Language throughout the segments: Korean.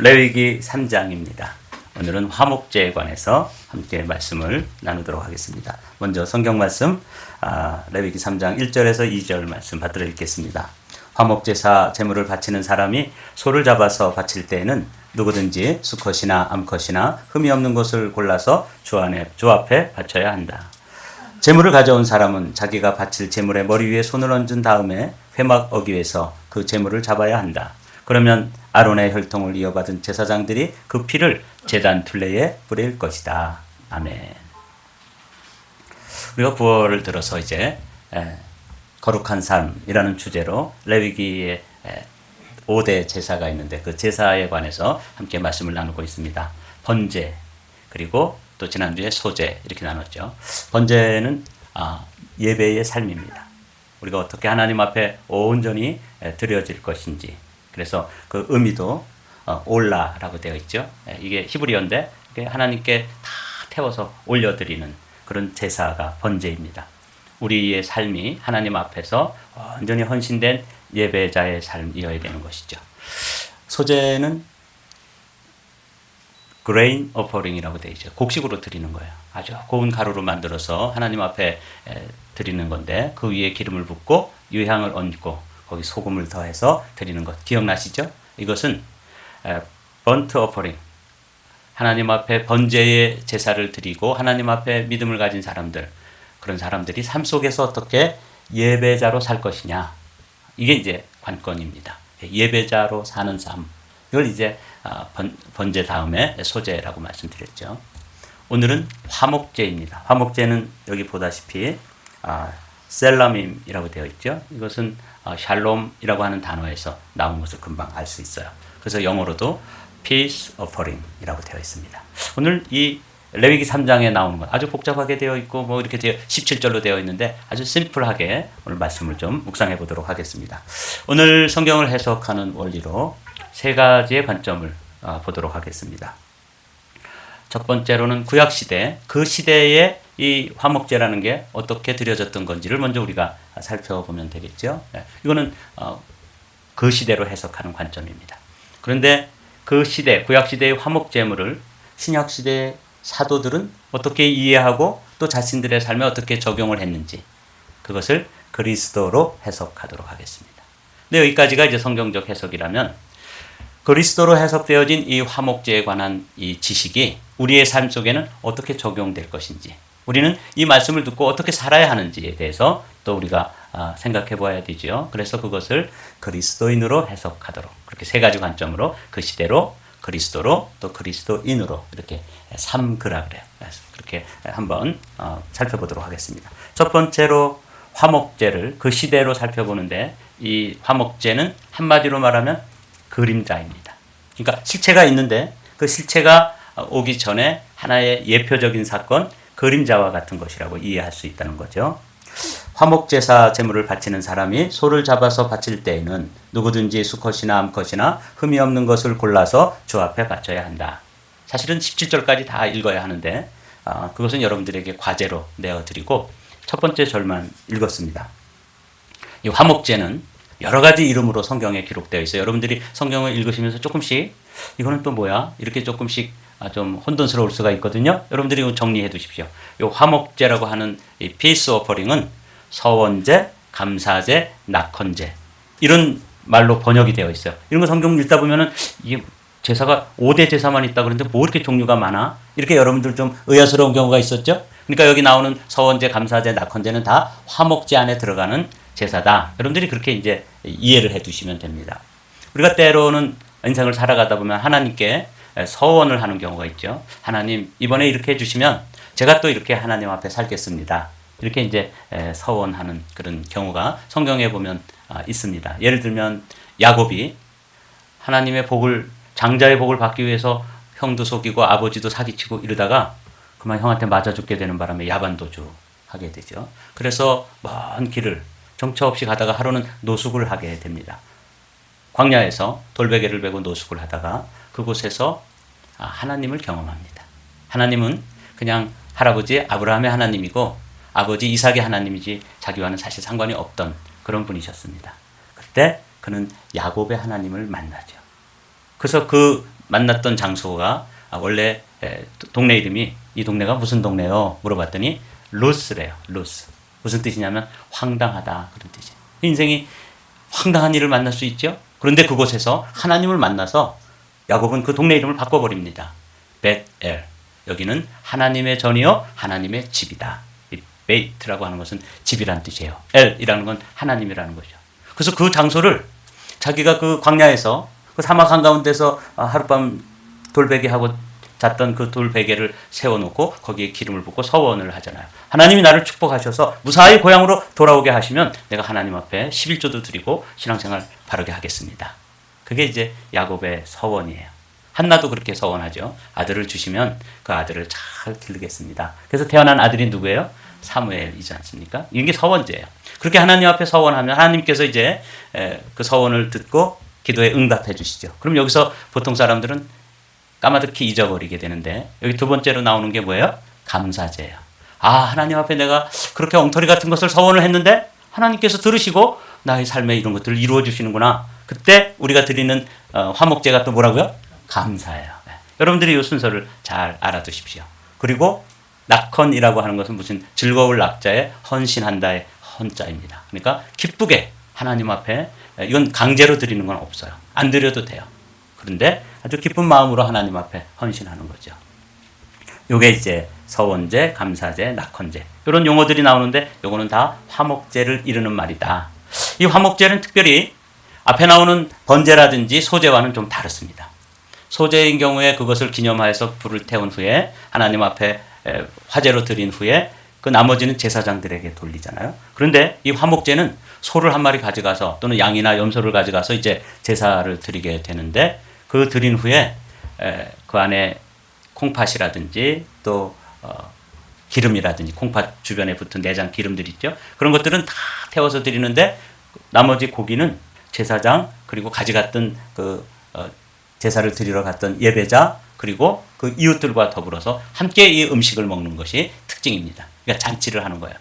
레위기 3장입니다. 오늘은 화목제에 관해서 함께 말씀을 나누도록 하겠습니다. 먼저 성경 말씀 레위기 3장 1절에서 2절 말씀 받들어 읽겠습니다. 화목제사 제물을 바치는 사람이 소를 잡아서 바칠 때에는 누구든지 수컷이나 암컷이나 흠이 없는 것을 골라서 주 앞에 바쳐야 한다. 제물을 가져온 사람은 자기가 바칠 제물의 머리 위에 손을 얹은 다음에 회막 어귀에서 그 제물을 잡아야 한다. 그러면 아론의 혈통을 이어받은 제사장들이 그 피를 제단 둘레에 뿌릴 것이다. 아멘. 우리가 9월을 들어서 이제 거룩한 삶이라는 주제로 레위기에 5대 제사가 있는데 그 제사에 관해서 함께 말씀을 나누고 있습니다. 번제, 그리고 또 지난주에 소제 이렇게 나눴죠. 번제는 예배의 삶입니다. 우리가 어떻게 하나님 앞에 온전히 드려질 것인지, 그래서 그 의미도 올라라고 되어 있죠. 이게 히브리어인데 하나님께 다 태워서 올려드리는 그런 제사가 번제입니다. 우리의 삶이 하나님 앞에서 완전히 헌신된 예배자의 삶이어야 되는 것이죠. 소제는 grain offering이라고 되어 있죠. 곡식으로 드리는 거예요. 아주 고운 가루로 만들어서 하나님 앞에 드리는 건데 그 위에 기름을 붓고 유향을 얹고 거기 소금을 더해서 드리는 것 기억나시죠? 이것은 burnt offering, 하나님 앞에 번제의 제사를 드리고 하나님 앞에 믿음을 가진 사람들, 그런 사람들이 삶 속에서 어떻게 예배자로 살 것이냐, 이게 이제 관건입니다. 예배자로 사는 삶, 이걸 이제 번제 다음에 소제라고 말씀드렸죠. 오늘은 화목제입니다. 화목제는 여기 보다시피 셀라밈이라고 되어 있죠. 이것은 샬롬이라고 하는 단어에서 나온 것을 금방 알 수 있어요. 그래서 영어로도 peace offering이라고 되어 있습니다. 오늘 이 레위기 3장에 나오는 것 아주 복잡하게 되어 있고 뭐 이렇게 17절로 되어 있는데 아주 심플하게 오늘 말씀을 좀 묵상해 보도록 하겠습니다. 오늘 성경을 해석하는 원리로 세 가지의 관점을 보도록 하겠습니다. 첫 번째로는 구약시대, 그 시대에 이 화목제라는 게 어떻게 드려졌던 건지를 먼저 우리가 살펴보면 되겠죠. 이거는 그 시대로 해석하는 관점입니다. 그런데 그 시대, 구약시대의 화목제물을 신약시대의 사도들은 어떻게 이해하고 또 자신들의 삶에 어떻게 적용을 했는지, 그것을 그리스도로 해석하도록 하겠습니다. 근데 여기까지가 이제 성경적 해석이라면 그리스도로 해석되어진 이 화목제에 관한 이 지식이 우리의 삶 속에는 어떻게 적용될 것인지, 우리는 이 말씀을 듣고 어떻게 살아야 하는지에 대해서 또 우리가 생각해 봐야 되죠. 그래서 그것을 그리스도인으로 해석하도록, 그렇게 세 가지 관점으로 그 시대로, 그리스도로, 또 그리스도인으로 이렇게 삼그라 그래요. 그렇게 한번 살펴보도록 하겠습니다. 첫 번째로 화목제를 그 시대로 살펴보는데, 이 화목제는 한마디로 말하면 그림자입니다. 그러니까 실체가 있는데 그 실체가 오기 전에 하나의 예표적인 사건, 그림자와 같은 것이라고 이해할 수 있다는 거죠. 화목제사 제물을 바치는 사람이 소를 잡아서 바칠 때에는 누구든지 수컷이나 암컷이나 흠이 없는 것을 골라서 주 앞에 바쳐야 한다. 사실은 17절까지 다 읽어야 하는데 그것은 여러분들에게 과제로 내어드리고 첫 번째 절만 읽었습니다. 이 화목제는 여러 가지 이름으로 성경에 기록되어 있어요. 여러분들이 성경을 읽으시면서 조금씩 이거는 또 뭐야? 이렇게 조금씩 좀 혼돈스러울 수가 있거든요. 여러분들이 이거 정리해 두십시오. 이 화목제라고 하는 이 피스 오퍼링은 서원제, 감사제, 낙헌제 이런 말로 번역이 되어 있어요. 이런 거 성경 읽다 보면은 이게 제사가 5대 제사만 있다 그러는데 뭐 이렇게 종류가 많아? 이렇게 여러분들 좀 의아스러운 경우가 있었죠. 그러니까 여기 나오는 서원제, 감사제, 낙헌제는 다 화목제 안에 들어가는 제사다. 여러분들이 그렇게 이제 이해를 해 두시면 됩니다. 우리가 때로는 인생을 살아가다 보면 하나님께 서원을 하는 경우가 있죠. 하나님, 이번에 이렇게 해주시면 제가 또 이렇게 하나님 앞에 살겠습니다. 이렇게 이제 서원하는 그런 경우가 성경에 보면 있습니다. 예를 들면 야곱이 하나님의 복을, 장자의 복을 받기 위해서 형도 속이고 아버지도 사기치고 이러다가 그만 형한테 맞아 죽게 되는 바람에 야반도주 하게 되죠. 그래서 먼 길을 정처 없이 가다가 하루는 노숙을 하게 됩니다. 광야에서 돌베개를 베고 노숙을 하다가 그곳에서 하나님을 경험합니다. 하나님은 그냥 할아버지 아브라함의 하나님이고 아버지 이삭의 하나님이지 자기와는 사실 상관이 없던 그런 분이셨습니다. 그때 그는 야곱의 하나님을 만나죠. 그래서 그 만났던 장소가 원래 동네 이름이 이 동네가 무슨 동네요? 물어봤더니 루스래요. 루스. 무슨 뜻이냐면 황당하다 그런 뜻이에요. 인생이 황당한 일을 만날 수 있죠. 그런데 그곳에서 하나님을 만나서 야곱은 그 동네 이름을 바꿔버립니다. 벳엘. 여기는 하나님의 전이요 하나님의 집이다. 이 베이트라고 하는 것은 집이라는 뜻이에요. 엘이라는 건 하나님이라는 거죠. 그래서 그 장소를 자기가 그 광야에서 그 사막 한가운데서 하룻밤 돌베개하고 잤던 그 돌베개를 세워놓고 거기에 기름을 붓고 서원을 하잖아요. 하나님이 나를 축복하셔서 무사히 고향으로 돌아오게 하시면 내가 하나님 앞에 11조도 드리고 신앙생활 바르게 하겠습니다. 그게 이제 야곱의 서원이에요. 한나도 그렇게 서원하죠. 아들을 주시면 그 아들을 잘 기르겠습니다. 그래서 태어난 아들이 누구예요? 사무엘이지 않습니까? 이게 서원제예요. 그렇게 하나님 앞에 서원하면 하나님께서 이제 그 서원을 듣고 기도에 응답해 주시죠. 그럼 여기서 보통 사람들은 까마득히 잊어버리게 되는데 여기 두 번째로 나오는 게 뭐예요? 감사제예요. 하나님 앞에 내가 그렇게 엉터리 같은 것을 서원을 했는데 하나님께서 들으시고 나의 삶에 이런 것들을 이루어 주시는구나. 그때 우리가 드리는 화목제가 또 뭐라고요? 감사예요. 네. 여러분들이 이 순서를 잘 알아두십시오. 그리고 낙헌이라고 하는 것은 무슨 즐거울 낙자에 헌신한다의 헌자입니다. 그러니까 기쁘게 하나님 앞에 이건 강제로 드리는 건 없어요. 안 드려도 돼요. 그런데 아주 기쁜 마음으로 하나님 앞에 헌신하는 거죠. 요게 이제 서원제, 감사제, 낙헌제 이런 용어들이 나오는데 요거는 다 화목제를 이루는 말이다. 이 화목제는 특별히 앞에 나오는 번제라든지 소제와는 좀 다릅니다. 소제인 경우에 그것을 기념하여서 불을 태운 후에 하나님 앞에 화제로 드린 후에 그 나머지는 제사장들에게 돌리잖아요. 그런데 이 화목제는 소를 한 마리 가져가서 또는 양이나 염소를 가져가서 이제 제사를 드리게 되는데 그 드린 후에 그 안에 콩팥이라든지 또 기름이라든지 콩팥 주변에 붙은 내장 기름들 있죠. 그런 것들은 다 태워서 드리는데 나머지 고기는 제사장 그리고 가져갔던 그 제사를 드리러 갔던 예배자 그리고 그 이웃들과 더불어서 함께 이 음식을 먹는 것이 특징입니다. 그러니까 잔치를 하는 거예요.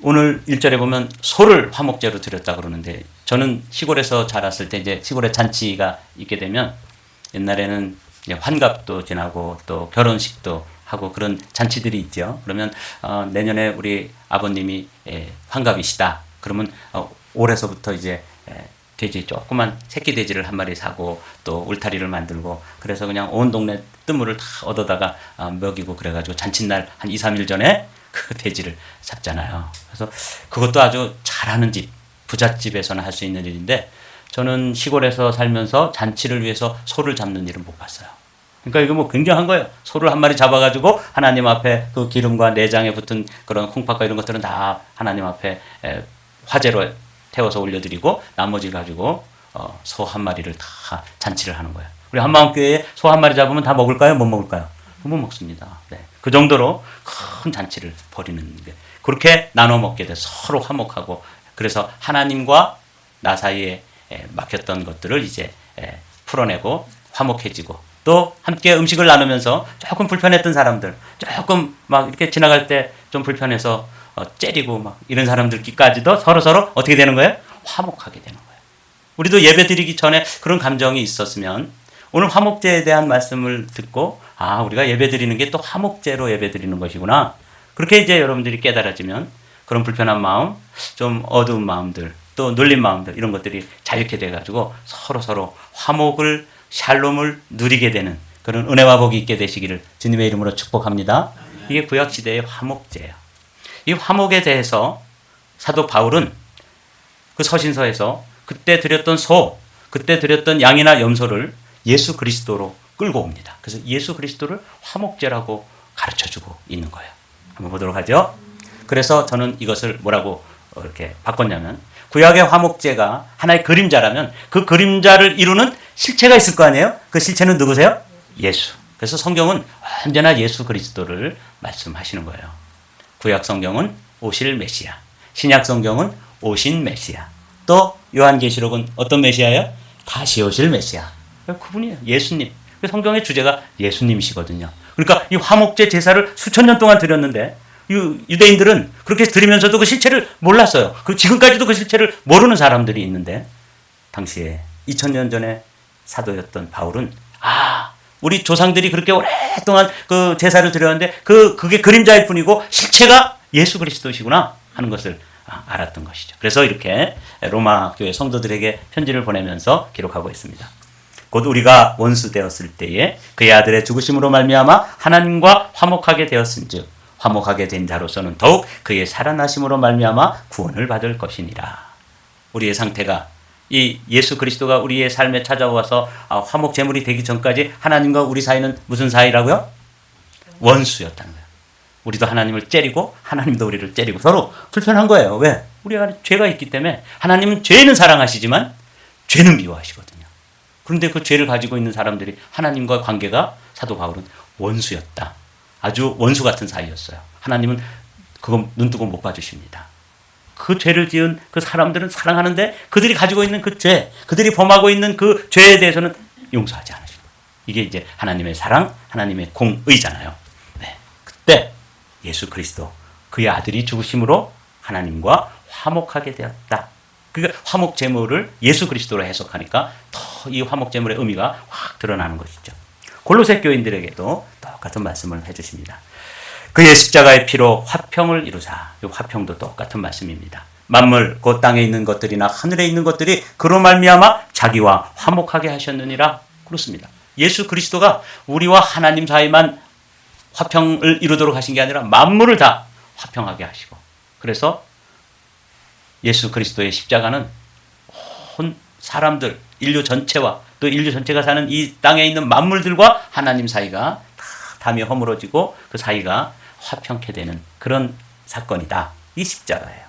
오늘 1절에 보면 소를 화목제로 드렸다 그러는데 저는 시골에서 자랐을 때 이제 시골에 잔치가 있게 되면 옛날에는 이제 환갑도 지나고 또 결혼식도 하고 그런 잔치들이 있죠. 그러면 내년에 우리 아버님이 환갑이시다. 그러면 올해서부터 이제 돼지 조그만 새끼 돼지를 한 마리 사고 또 울타리를 만들고 그래서 그냥 온 동네 뜬물을 다 얻어다가 먹이고 그래가지고 잔칫날 한 2, 3일 전에 그 돼지를 잡잖아요. 그래서 그것도 아주 잘하는 집, 부잣집에서는 할 수 있는 일인데 저는 시골에서 살면서 잔치를 위해서 소를 잡는 일은 못 봤어요. 그러니까 이거 뭐 굉장한 거예요. 소를 한 마리 잡아가지고 하나님 앞에 그 기름과 내장에 붙은 그런 콩팥과 이런 것들은 다 하나님 앞에 화제로 태워서 올려드리고 나머지 가지고 소 한 마리를 다 잔치를 하는 거예요. 우리 한마음교회에 소 한 마리 잡으면 다 먹을까요? 못 먹을까요? 못 먹습니다. 네. 그 정도로 큰 잔치를 벌이는 게 그렇게 나눠 먹게 돼 서로 화목하고 그래서 하나님과 나 사이에 막혔던 것들을 이제 풀어내고 화목해지고 또 함께 음식을 나누면서 조금 불편했던 사람들 조금 막 이렇게 지나갈 때 좀 불편해서 째리고 막 이런 사람들끼리까지도 서로 어떻게 되는 거예요? 화목하게 되는 거예요. 우리도 예배 드리기 전에 그런 감정이 있었으면 오늘 화목제에 대한 말씀을 듣고 우리가 예배 드리는 게 또 화목제로 예배 드리는 것이구나. 그렇게 이제 여러분들이 깨달아지면 그런 불편한 마음, 좀 어두운 마음들, 또 눌린 마음들 이런 것들이 자유케 돼가지고 서로 화목을 샬롬을 누리게 되는 그런 은혜와 복이 있게 되시기를 주님의 이름으로 축복합니다. 이게 구약시대의 화목제예요. 이 화목에 대해서 사도 바울은 그 서신서에서 그때 드렸던 소, 그때 드렸던 양이나 염소를 예수 그리스도로 끌고 옵니다. 그래서 예수 그리스도를 화목제라고 가르쳐주고 있는 거예요. 한번 보도록 하죠. 그래서 저는 이것을 뭐라고 이렇게 바꿨냐면 구약의 화목제가 하나의 그림자라면 그 그림자를 이루는 실체가 있을 거 아니에요? 그 실체는 누구세요? 예수. 그래서 성경은 언제나 예수 그리스도를 말씀하시는 거예요. 구약 성경은 오실 메시아, 신약 성경은 오신 메시아, 또 요한계시록은 어떤 메시아예요? 다시 오실 메시아. 그분이에요. 예수님. 성경의 주제가 예수님이시거든요. 그러니까 이 화목제 제사를 수천 년 동안 드렸는데 유대인들은 그렇게 드리면서도 그 실체를 몰랐어요. 지금까지도 그 실체를 모르는 사람들이 있는데 당시에 2000년 전에 사도였던 바울은 우리 조상들이 그렇게 오랫동안 그 제사를 드렸는데 그게 그림자일 뿐이고 실체가 예수 그리스도시구나 하는 것을 알았던 것이죠. 그래서 이렇게 로마 교회 성도들에게 편지를 보내면서 기록하고 있습니다. 곧 우리가 원수 되었을 때에 그의 아들의 죽으심으로 말미암아 하나님과 화목하게 되었은즉 화목하게 된 자로서는 더욱 그의 살아나심으로 말미암아 구원을 받을 것이니라. 우리의 상태가 이 예수 그리스도가 우리의 삶에 찾아와서 화목 제물이 되기 전까지 하나님과 우리 사이는 무슨 사이라고요? 원수였다는 거예요. 우리도 하나님을 째리고 하나님도 우리를 째리고 서로 불편한 거예요. 왜? 우리 안에 죄가 있기 때문에. 하나님은 죄는 사랑하시지만 죄는 미워하시거든요. 그런데 그 죄를 가지고 있는 사람들이 하나님과 관계가 사도 바울은 원수였다. 아주 원수 같은 사이였어요. 하나님은 그거 눈뜨고 못 봐주십니다. 그 죄를 지은 그 사람들은 사랑하는데 그들이 가지고 있는 그 죄, 그들이 범하고 있는 그 죄에 대해서는 용서하지 않으십니다. 이게 이제 하나님의 사랑, 하나님의 공의잖아요. 네. 그때 예수 그리스도 그의 아들이 죽으심으로 하나님과 화목하게 되었다. 그러니까 화목 제물을 예수 그리스도로 해석하니까 더 이 화목 제물의 의미가 확 드러나는 것이죠. 골로새 교인들에게도 똑같은 말씀을 해주십니다. 그의 십자가의 피로 화평을 이루사. 이 화평도 똑같은 말씀입니다. 만물 곧 땅에 있는 것들이나 하늘에 있는 것들이 그로 말미암아 자기와 화목하게 하셨느니라. 그렇습니다. 예수 그리스도가 우리와 하나님 사이만 화평을 이루도록 하신 게 아니라 만물을 다 화평하게 하시고, 그래서 예수 그리스도의 십자가는 온 사람들, 인류 전체와 또 인류 전체가 사는 이 땅에 있는 만물들과 하나님 사이가 다 담이 허물어지고 그 사이가 화평케 되는 그런 사건이다. 이 십자가예요.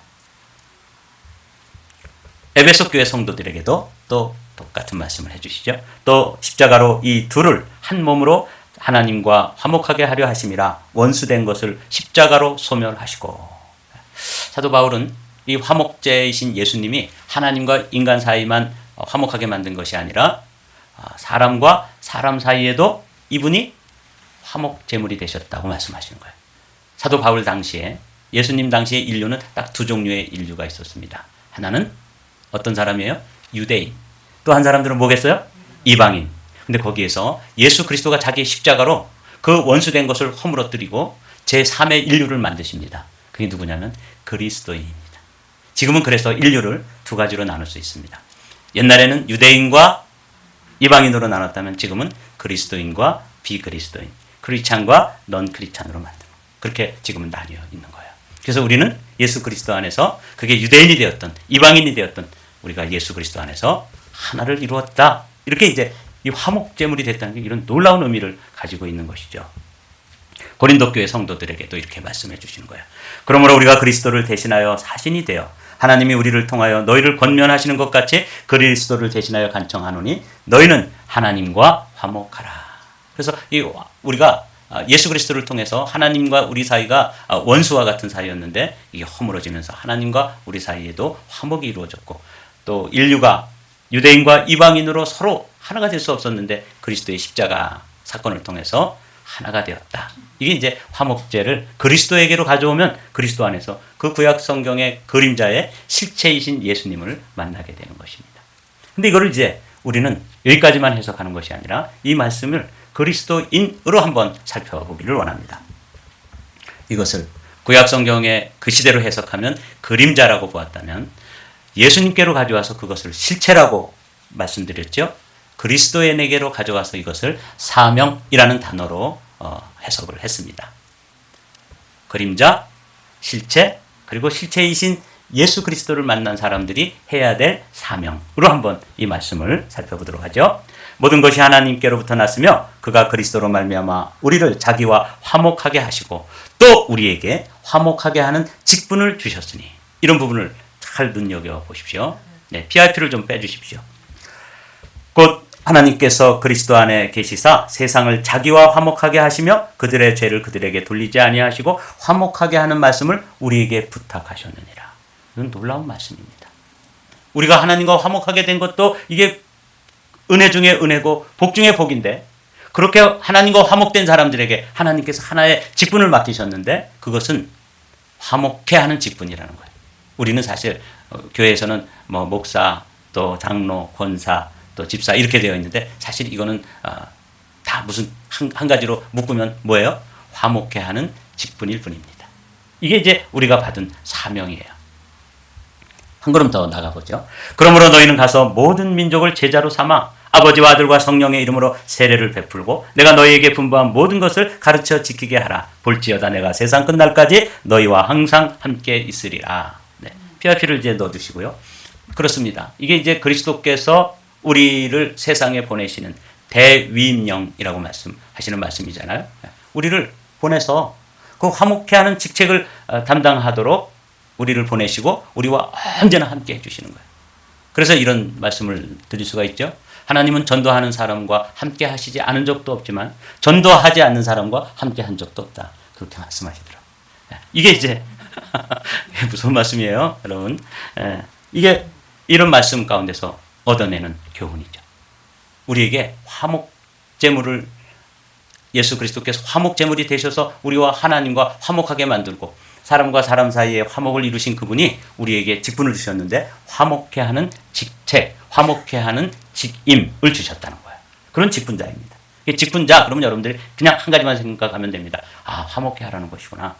에베소 교회 성도들에게도 또 똑같은 말씀을 해주시죠. 또 십자가로 이 둘을 한 몸으로 하나님과 화목하게 하려 하심이라 원수된 것을 십자가로 소멸하시고. 사도 바울은 이 화목제이신 예수님이 하나님과 인간 사이만 화목하게 만든 것이 아니라 사람과 사람 사이에도 이분이 화목 제물이 되셨다고 말씀하시는 거예요. 사도 바울 당시에, 예수님 당시에 인류는 딱 두 종류의 인류가 있었습니다. 하나는 어떤 사람이에요? 유대인. 또 한 사람들은 뭐겠어요? 이방인. 근데 거기에서 예수 그리스도가 자기의 십자가로 그 원수된 것을 허물어뜨리고 제3의 인류를 만드십니다. 그게 누구냐면 그리스도인입니다. 지금은 그래서 인류를 두 가지로 나눌 수 있습니다. 옛날에는 유대인과 이방인으로 나눴다면 지금은 그리스도인과 비그리스도인, 크리스찬과 넌 크리스찬으로 만드는, 그렇게 지금은 나뉘어 있는 거예요. 그래서 우리는 예수 그리스도 안에서, 그게 유대인이 되었던 이방인이 되었던 우리가 예수 그리스도 안에서 하나를 이루었다. 이렇게 이제 이 화목제물이 됐다는 게 이런 놀라운 의미를 가지고 있는 것이죠. 고린도 교회 성도들에게도 이렇게 말씀해 주시는 거예요. 그러므로 우리가 그리스도를 대신하여 사신이 되어 하나님이 우리를 통하여 너희를 권면하시는 것 같이 그리스도를 대신하여 간청하노니 너희는 하나님과 화목하라. 그래서 우리가 예수 그리스도를 통해서 하나님과 우리 사이가 원수와 같은 사이였는데 이게 허물어지면서 하나님과 우리 사이에도 화목이 이루어졌고, 또 인류가 유대인과 이방인으로 서로 하나가 될 수 없었는데 그리스도의 십자가 사건을 통해서 하나가 되었다. 이게 이제 화목제를 그리스도에게로 가져오면 그리스도 안에서 그 구약 성경의 그림자의 실체이신 예수님을 만나게 되는 것입니다. 근데 이거를 이제 우리는 여기까지만 해석하는 것이 아니라 이 말씀을 그리스도인으로 한번 살펴보기를 원합니다. 이것을 구약 성경의 그 시대로 해석하면 그림자라고 보았다면 예수님께로 가져와서 그것을 실체라고 말씀드렸죠. 그리스도인에게로 가져와서 이것을 사명이라는 단어로 해석을 했습니다. 그림자, 실체, 그리고 실체이신 예수 그리스도를 만난 사람들이 해야 될 사명으로 한번 이 말씀을 살펴보도록 하죠. 모든 것이 하나님께로부터 났으며 그가 그리스도로 말미암아 우리를 자기와 화목하게 하시고 또 우리에게 화목하게 하는 직분을 주셨으니, 이런 부분을 잘 눈여겨보십시오. 네, PIP를 좀 빼주십시오. 곧 하나님께서 그리스도 안에 계시사 세상을 자기와 화목하게 하시며 그들의 죄를 그들에게 돌리지 아니하시고 화목하게 하는 말씀을 우리에게 부탁하셨느니라. 이건 놀라운 말씀입니다. 우리가 하나님과 화목하게 된 것도 이게 은혜 중에 은혜고 복 중에 복인데, 그렇게 하나님과 화목된 사람들에게 하나님께서 하나의 직분을 맡기셨는데 그것은 화목해 하는 직분이라는 거예요. 우리는 사실 교회에서는 목사, 또 장로, 권사, 또 집사 이렇게 되어 있는데 사실 이거는 다 무슨 한 가지로 묶으면 뭐예요? 화목해 하는 직분일 뿐입니다. 이게 이제 우리가 받은 사명이에요. 한 걸음 더 나가보죠. 그러므로 너희는 가서 모든 민족을 제자로 삼아 아버지와 아들과 성령의 이름으로 세례를 베풀고 내가 너희에게 분부한 모든 것을 가르쳐 지키게 하라. 볼지어다 내가 세상 끝날까지 너희와 항상 함께 있으리라. 네. 피와 피를 이제 넣어주시고요. 그렇습니다. 이게 이제 그리스도께서 우리를 세상에 보내시는 대위임령이라고 말씀하시는 말씀이잖아요. 우리를 보내서 그 화목해 하는 직책을 담당하도록 우리를 보내시고 우리와 언제나 함께 해주시는 거예요. 그래서 이런 말씀을 드릴 수가 있죠. 하나님은 전도하는 사람과 함께 하시지 않은 적도 없지만 전도하지 않는 사람과 함께 한 적도 없다. 그렇게 말씀하시더라고요. 이게 이제 무슨 말씀이에요, 여러분? 이게 이런 말씀 가운데서 얻어내는 교훈이죠. 우리에게 화목제물을 예수 그리스도께서 화목제물이 되셔서 우리와 하나님과 화목하게 만들고 사람과 사람 사이에 화목을 이루신 그분이 우리에게 직분을 주셨는데 화목해 하는 직책, 화목해 하는 직임을 주셨다는 거예요. 그런 직분자입니다. 직분자 그러면 여러분들이 그냥 한 가지만 생각하면 됩니다. 아, 화목해 하라는 것이구나.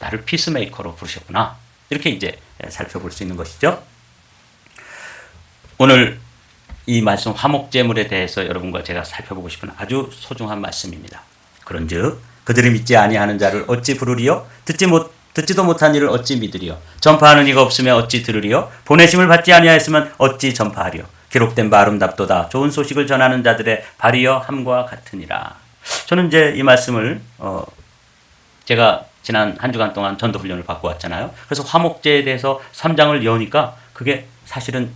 나를 피스메이커로 부르셨구나. 이렇게 이제 살펴볼 수 있는 것이죠. 오늘 이 말씀 화목제물에 대해서 여러분과 제가 살펴보고 싶은 아주 소중한 말씀입니다. 그런즉 그들이 믿지 아니하는 자를 어찌 부르리요? 듣지도 못한 이를 어찌 믿으리요? 전파하는 이가 없으면 어찌 들으리요? 보내심을 받지 아니하였으면 어찌 전파하리요? 기록된 바 아름답도다. 좋은 소식을 전하는 자들의 발이여 함과 같으니라. 저는 이제 이 말씀을 제가 지난 한 주간 동안 전도 훈련을 받고 왔잖아요. 그래서 화목제에 대해서 3장을 여니까 그게 사실은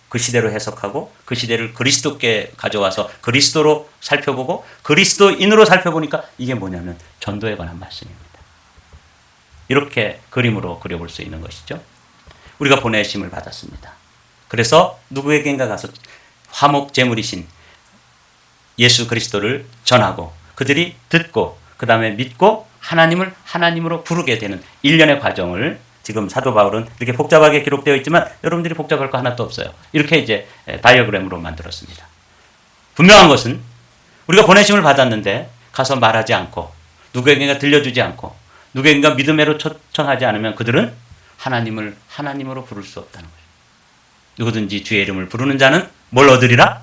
그 시대로 해석하고 그 시대를 그리스도께 가져와서 그리스도로 살펴보고 그리스도인으로 살펴보니까 이게 뭐냐면 전도에 관한 말씀입니다. 이렇게 그림으로 그려볼 수 있는 것이죠. 우리가 보내심을 받았습니다. 그래서 누구에게인가 가서 화목제물이신 예수 그리스도를 전하고 그들이 듣고 그 다음에 믿고 하나님을 하나님으로 부르게 되는 일련의 과정을 지금 사도 바울은 이렇게 복잡하게 기록되어 있지만 여러분들이 복잡할 거 하나도 없어요. 이렇게 이제 다이어그램으로 만들었습니다. 분명한 것은 우리가 보내심을 받았는데 가서 말하지 않고 누구에게가 들려주지 않고 누구에게가 믿음으로 초청하지 않으면 그들은 하나님을 하나님으로 부를 수 없다는 거예요. 누구든지 주의 이름을 부르는 자는 뭘 얻으리라?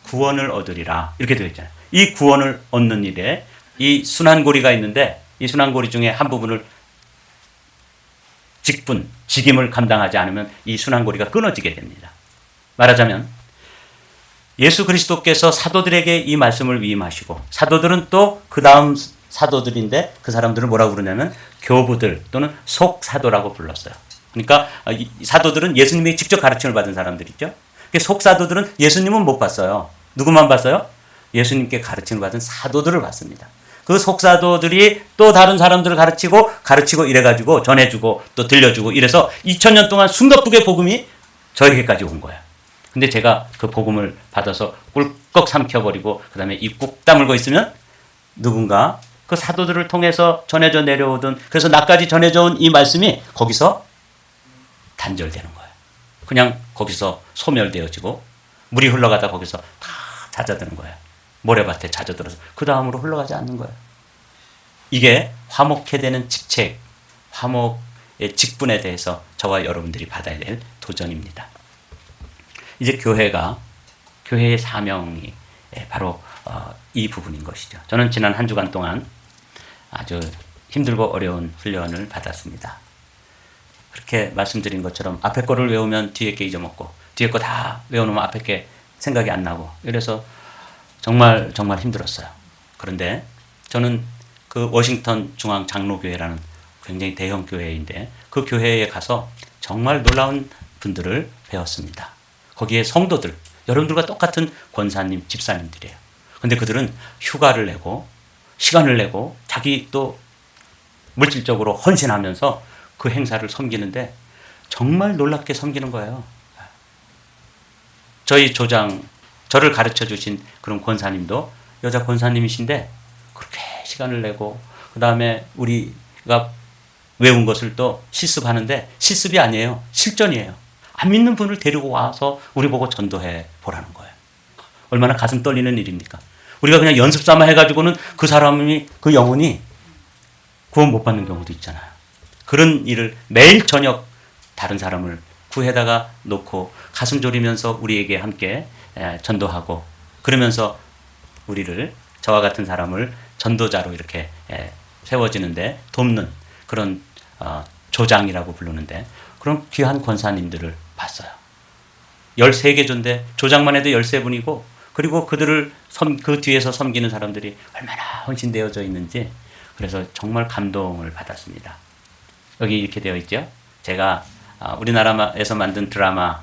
구원을 얻으리라. 이렇게 되어 있잖아요. 이 구원을 얻는 일에 이 순환고리가 있는데 이 순환고리 중에 한 부분을 직분, 직임을 감당하지 않으면 이 순환고리가 끊어지게 됩니다. 말하자면 예수 그리스도께서 사도들에게 이 말씀을 위임하시고 사도들은 또 그 다음 사도들인데 그 사람들을 뭐라고 부르냐면 교부들 또는 속사도라고 불렀어요. 그러니까 사도들은 예수님이 직접 가르침을 받은 사람들이죠. 속사도들은 예수님은 못 봤어요. 누구만 봤어요? 예수님께 가르침을 받은 사도들을 봤습니다. 그 속사도들이 또 다른 사람들을 가르치고 이래가지고 전해주고 또 들려주고 이래서 2000년 동안 숨가쁘게 복음이 저에게까지 온 거예요. 근데 제가 그 복음을 받아서 꿀꺽 삼켜버리고 그 다음에 입 꾹 다물고 있으면 누군가 그 사도들을 통해서 전해져 내려오던 그래서 나까지 전해져 온 이 말씀이 거기서 단절되는 거예요. 그냥 거기서 소멸되어지고 물이 흘러가다 거기서 다 잦아드는 거예요. 모래밭에 잦아들어서 그 다음으로 흘러가지 않는 거예요. 이게 화목해 되는 직책, 화목의 직분에 대해서 저와 여러분들이 받아야 될 도전입니다. 이제 교회의 사명이 바로 이 부분인 것이죠. 저는 지난 한 주간 동안 아주 힘들고 어려운 훈련을 받았습니다. 그렇게 말씀드린 것처럼 앞에 거를 외우면 뒤에 게 잊어먹고 뒤에 거 다 외워놓으면 앞에 게 생각이 안 나고 이래서 정말 힘들었어요. 그런데 저는 그 워싱턴 중앙 장로교회라는 굉장히 대형 교회인데 그 교회에 가서 정말 놀라운 분들을 배웠습니다. 거기에 성도들, 여러분들과 똑같은 권사님, 집사님들이에요. 근데 그들은 휴가를 내고 시간을 내고 자기 또 물질적으로 헌신하면서 그 행사를 섬기는데 정말 놀랍게 섬기는 거예요. 저희 조장, 저를 가르쳐 주신 그런 권사님도 여자 권사님이신데 그렇게 시간을 내고 그 다음에 우리가 외운 것을 또 실습하는데 실습이 아니에요. 실전이에요. 안 믿는 분을 데리고 와서 우리 보고 전도해 보라는 거예요. 얼마나 가슴 떨리는 일입니까? 우리가 그냥 연습 삼아 해가지고는 그 사람이, 그 영혼이 구원 못 받는 경우도 있잖아요. 그런 일을 매일 저녁 다른 사람을 구해다가 놓고 가슴 졸이면서 우리에게 함께 전도하고, 그러면서 우리를, 저와 같은 사람을 전도자로 이렇게 세워지는데 돕는 그런 조장이라고 부르는데, 그런 귀한 권사님들을 봤어요. 13개 조인데 조장만 해도 13분이고, 그리고 그들을 그 뒤에서 섬기는 사람들이 얼마나 헌신되어져 있는지, 그래서 정말 감동을 받았습니다. 여기 이렇게 되어 있죠. 제가 우리나라에서 만든 드라마,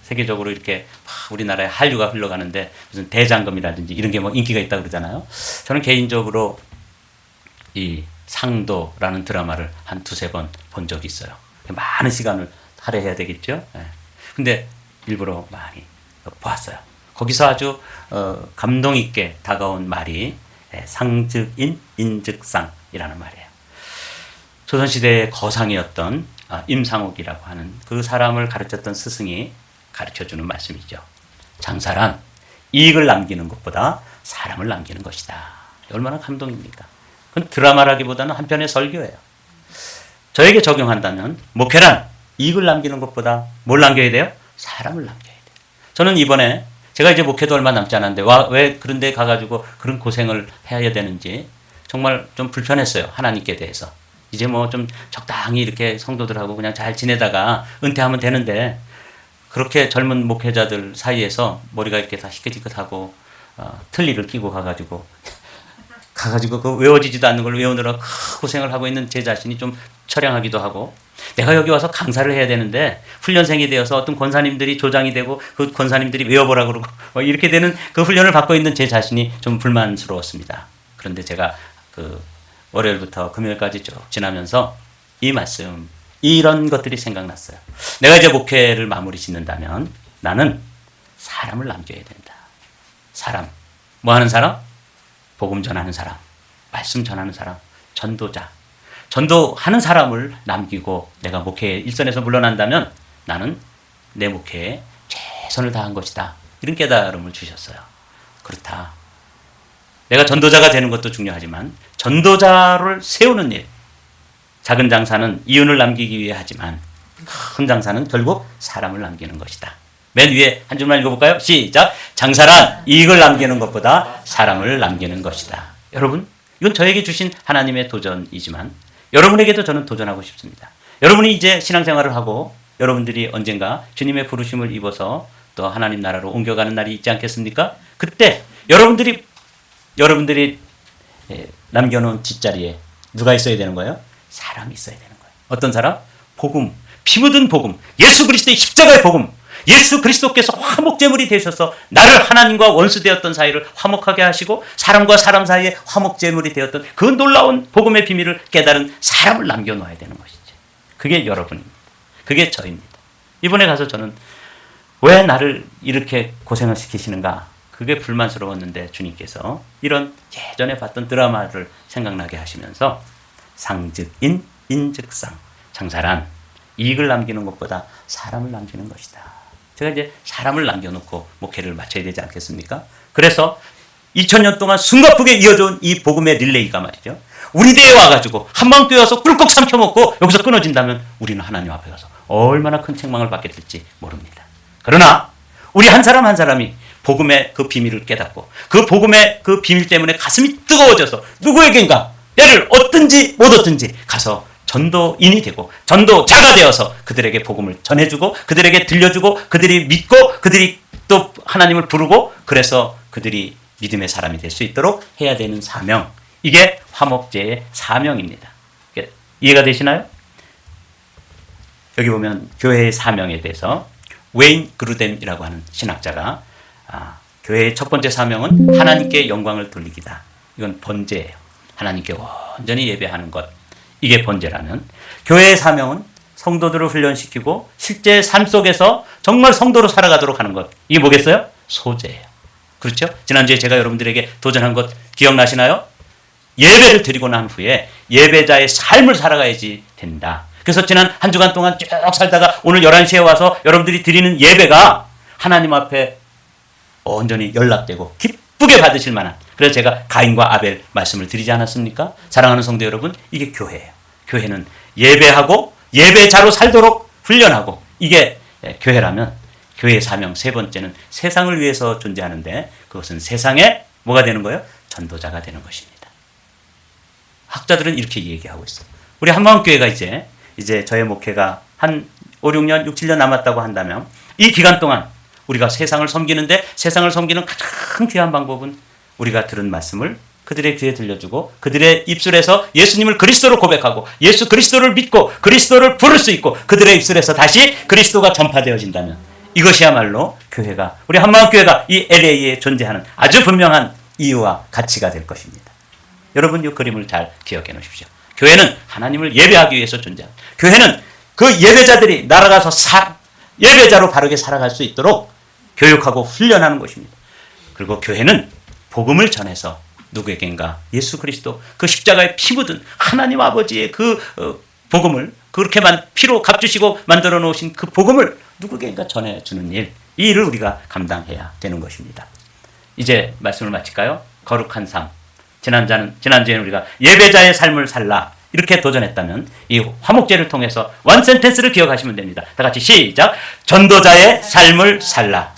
세계적으로 이렇게 우리나라에 한류가 흘러가는데 무슨 대장금이라든지 이런 게 뭐 인기가 있다고 그러잖아요. 저는 개인적으로 이 상도라는 드라마를 한 2-3번 본 적이 있어요. 많은 시간을 할애해야 되겠죠. 근데 일부러 많이 보았어요. 거기서 아주 감동 있게 다가온 말이 상즉인 인즉상이라는 말이에요. 조선시대의 거상이었던 임상옥이라고 하는 그 사람을 가르쳤던 스승이 가르쳐주는 말씀이죠. 장사란 이익을 남기는 것보다 사람을 남기는 것이다. 얼마나 감동입니까? 그건 드라마라기보다는 한편의 설교예요. 저에게 적용한다면 목회란 이익을 남기는 것보다 뭘 남겨야 돼요? 사람을 남겨야 돼요. 저는 이번에 제가 이제 목회도 얼마 남지 않았는데 왜 그런 데 가가지고 그런 고생을 해야 되는지 정말 좀 불편했어요. 하나님께 대해서. 이제 뭐 좀 적당히 이렇게 성도들하고 그냥 잘 지내다가 은퇴하면 되는데, 그렇게 젊은 목회자들 사이에서 머리가 이렇게 다 희끗희끗하고 틀니를 끼고 가가지고 그 외워지지도 않는 걸 외우느라 고생을 하고 있는 제 자신이 좀 처량하기도 하고, 내가 여기 와서 강사를 해야 되는데 훈련생이 되어서 어떤 권사님들이 조장이 되고 그 권사님들이 외워보라 그러고 이렇게 되는 그 훈련을 받고 있는 제 자신이 좀 불만스러웠습니다. 그런데 제가 그 월요일부터 금요일까지 쭉 지나면서 이 말씀, 이런 것들이 생각났어요. 내가 이제 목회를 마무리 짓는다면 나는 사람을 남겨야 된다. 사람. 뭐 하는 사람? 복음 전하는 사람. 말씀 전하는 사람. 전도자. 전도하는 사람을 남기고 내가 목회의 일선에서 물러난다면 나는 내 목회에 최선을 다한 것이다. 이런 깨달음을 주셨어요. 그렇다. 내가 전도자가 되는 것도 중요하지만 전도자를 세우는 일, 작은 장사는 이윤을 남기기 위해 하지만 큰 장사는 결국 사람을 남기는 것이다. 맨 위에 한 줄만 읽어볼까요? 시작. 장사란 이익을 남기는 것보다 사람을 남기는 것이다. 여러분, 이건 저에게 주신 하나님의 도전이지만 여러분에게도 저는 도전하고 싶습니다. 여러분이 이제 신앙생활을 하고 여러분들이 언젠가 주님의 부르심을 입어서 또 하나님 나라로 옮겨가는 날이 있지 않겠습니까? 그때 여러분들이 남겨놓은 뒷자리에 누가 있어야 되는 거예요? 사람이 있어야 되는 거예요. 어떤 사람? 복음, 피 묻은 복음, 예수 그리스도의 십자가의 복음, 예수 그리스도께서 화목제물이 되셔서 나를 하나님과 원수되었던 사이를 화목하게 하시고 사람과 사람 사이에 화목제물이 되었던 그 놀라운 복음의 비밀을 깨달은 사람을 남겨놓아야 되는 것이죠. 그게 여러분입니다. 그게 저입니다. 이번에 가서 저는 왜 나를 이렇게 고생을 시키시는가? 그게 불만스러웠는데 주님께서 이런 예전에 봤던 드라마를 생각나게 하시면서 상즉인 인즉상, 장사란 이익을 남기는 것보다 사람을 남기는 것이다. 제가 이제 사람을 남겨놓고 목회를 마쳐야 되지 않겠습니까? 그래서 2000년 동안 숨가쁘게 이어져온 이 복음의 릴레이가 말이죠. 우리 대에 와가지고 한방 뛰어서 꿀꺽 삼켜먹고 여기서 끊어진다면 우리는 하나님 앞에 가서 얼마나 큰 책망을 받게 될지 모릅니다. 그러나 우리 한 사람 한 사람이 복음의 그 비밀을 깨닫고 그 복음의 그 비밀 때문에 가슴이 뜨거워져서 누구에겐가 때를 얻든지 못 얻든지 가서 전도인이 되고 전도자가 되어서 그들에게 복음을 전해주고 그들에게 들려주고 그들이 믿고 그들이 또 하나님을 부르고 그래서 그들이 믿음의 사람이 될 수 있도록 해야 되는 사명, 이게 화목제의 사명입니다. 이해가 되시나요? 여기 보면 교회의 사명에 대해서 웨인 그루뎀이라고 하는 신학자가 교회의 첫 번째 사명은 하나님께 영광을 돌리기다. 이건 번제예요. 하나님께 온전히 예배하는 것. 이게 번제라면, 교회의 사명은 성도들을 훈련시키고 실제 삶 속에서 정말 성도로 살아가도록 하는 것. 이게 뭐겠어요? 소제예요. 그렇죠? 지난주에 제가 여러분들에게 도전한 것 기억나시나요? 예배를 드리고 난 후에 예배자의 삶을 살아가야지 된다. 그래서 지난 한 주간 동안 쭉 살다가 오늘 11시에 와서 여러분들이 드리는 예배가 하나님 앞에 온전히 연락되고 기쁘게 받으실 만한, 그래서 제가 가인과 아벨 말씀을 드리지 않았습니까? 사랑하는 성도 여러분, 이게 교회예요. 교회는 예배하고 예배자로 살도록 훈련하고, 이게 교회라면 교회의 사명 세 번째는 세상을 위해서 존재하는데, 그것은 세상에 뭐가 되는 거예요? 전도자가 되는 것입니다. 학자들은 이렇게 얘기하고 있어요. 우리 한마음교회가 이제 저의 목회가 한 5, 6년, 6, 7년 남았다고 한다면 이 기간 동안 우리가 세상을 섬기는데, 세상을 섬기는 가장 귀한 방법은 우리가 들은 말씀을 그들의 귀에 들려주고 그들의 입술에서 예수님을 그리스도로 고백하고 예수 그리스도를 믿고 그리스도를 부를 수 있고 그들의 입술에서 다시 그리스도가 전파되어진다면, 이것이야말로 교회가, 우리 한마음교회가 이 LA에 존재하는 아주 분명한 이유와 가치가 될 것입니다. 여러분, 이 그림을 잘 기억해 놓으십시오. 교회는 하나님을 예배하기 위해서 존재합니다. 교회는 그 예배자들이 날아가서 예배자로 바르게 살아갈 수 있도록 교육하고 훈련하는 것입니다. 그리고 교회는 복음을 전해서 누구에겐가 예수 그리스도 그 십자가에 피 묻은 하나님 아버지의 그 복음을, 그렇게 피로 값주시고 만들어 놓으신 그 복음을 누구에겐가 전해주는 일, 이 일을 우리가 감당해야 되는 것입니다. 이제 말씀을 마칠까요? 거룩한 삶. 지난주에는 우리가 예배자의 삶을 살라 이렇게 도전했다면, 이 화목제를 통해서 원 센텐스를 기억하시면 됩니다. 다 같이 시작. 전도자의 삶을 살라.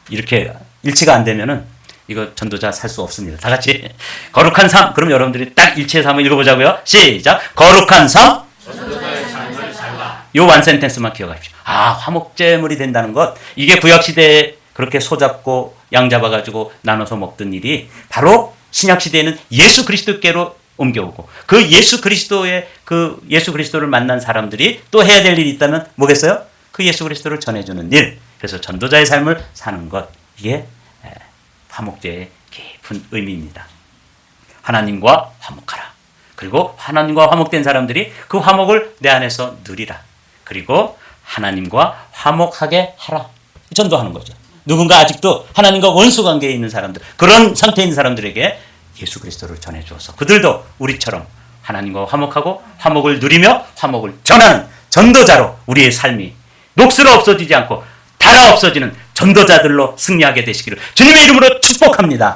이렇게 일치가 안 되면은 이거 전도자 살 수 없습니다. 다 같이 거룩한 삶. 그럼 여러분들이 딱 일치해서 한번 읽어보자고요. 시작. 거룩한 삶. 전도자의 삶을 살라. 요 원 센텐스만 기억하십시오. 화목제물이 된다는 것, 이게 구약시대에 그렇게 소잡고 양 잡아가지고 나눠서 먹던 일이 바로 신약시대에는 예수 그리스도께로 옮겨오고, 그 예수 그리스도를 만난 사람들이 또 해야 될 일이 있다면 뭐겠어요? 그 예수 그리스도를 전해주는 일. 그래서 전도자의 삶을 사는 것, 이게 화목제의 깊은 의미입니다. 하나님과 화목하라. 그리고 하나님과 화목된 사람들이 그 화목을 내 안에서 누리라. 그리고 하나님과 화목하게 하라. 전도하는 거죠. 누군가 아직도 하나님과 원수 관계에 있는 사람들, 그런 상태에 있는 사람들에게 예수 그리스도를 전해주어서 그들도 우리처럼 하나님과 화목하고 화목을 누리며 화목을 전하는 전도자로 우리의 삶이 녹슬어 없어지지 않고 달아 없어지는 전도자들로 승리하게 되시기를 주님의 이름으로 축복합니다.